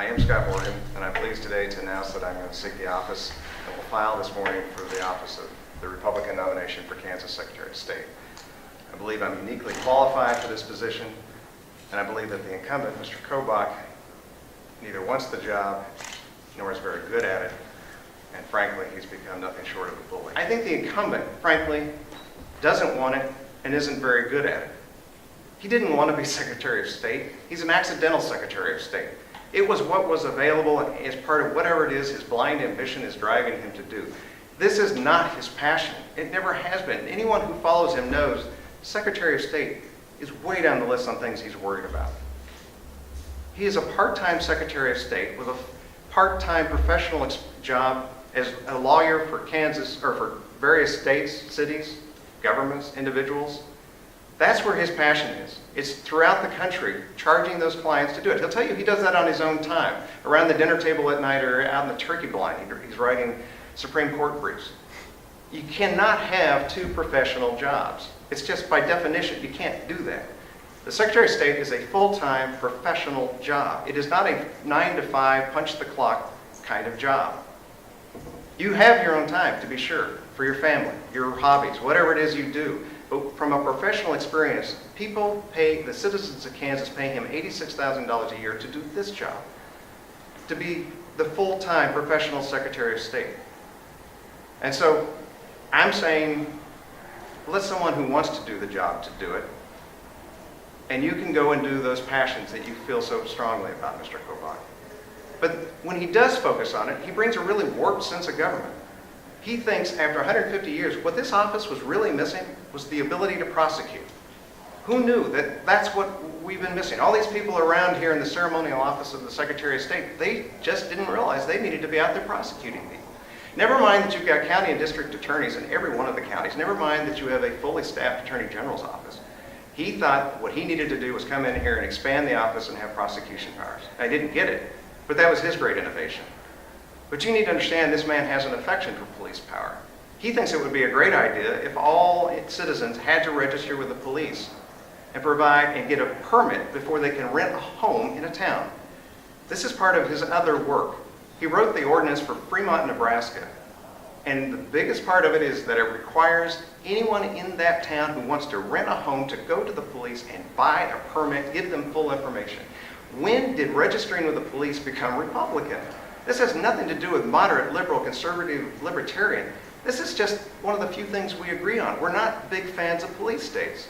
am Scott Morgan, and I'm pleased today to announce that I'm going to seek the office and will file this morning for the office of the Republican nomination for Kansas Secretary of State. I believe I'm uniquely qualified for this position, and I believe that the incumbent, Mr. Koback, neither wants the job nor is very good at it, and frankly, he's become nothing short of a bully. I think the incumbent, frankly, doesn't want it and isn't very good at it. He didn't want to be Secretary of State. He's an accidental Secretary of State. It was what was available as part of whatever it is his blind ambition is driving him to do. This is not his passion. It never has been. Anyone who follows him knows Secretary of State is way down the list on things he's worried about. He is a part-time Secretary of State with a part-time professional job as a lawyer for Kansas, or for various states, cities, governments, individuals. That's where his passion is. It's throughout the country, charging those clients to do it. He'll tell you he does that on his own time, around the dinner table at night or out in the turkey blind. He's writing Supreme Court briefs. You cannot have two professional jobs. It's just by definition, you can't do that. The Secretary of State is a full-time professional job. It is not a 9 to 5, punch the clock kind of job. You have your own time, to be sure, for your family, your hobbies, whatever it is you do. But from a professional experience, the citizens of Kansas pay him $86,000 a year to do this job, to be the full-time professional Secretary of State. And so I'm saying, let someone who wants to do the job to do it, and you can go and do those passions that you feel so strongly about, Mr. Koback. But when he does focus on it, he brings a really warped sense of government. He thinks after 150 years, what this office was really missing was the ability to prosecute. Who knew that that's what we've been missing? All these people around here in the ceremonial office of the Secretary of State, they just didn't realize they needed to be out there prosecuting people. Never mind that you've got county and district attorneys in every one of the counties. Never mind that you have a fully staffed Attorney General's office. He thought what he needed to do was come in here and expand the office and have prosecution powers. I didn't get it, but that was his great innovation. But you need to understand this man has an affection for police power. He thinks it would be a great idea if all citizens had to register with the police and provide and get a permit before they can rent a home in a town. This is part of his other work. He wrote the ordinance for Fremont, Nebraska. And the biggest part of it is that it requires anyone in that town who wants to rent a home to go to the police and buy a permit, give them full information. When did registering with the police become Republican? This has nothing to do with moderate, liberal, conservative, libertarian. This is just one of the few things we agree on. We're not big fans of police states.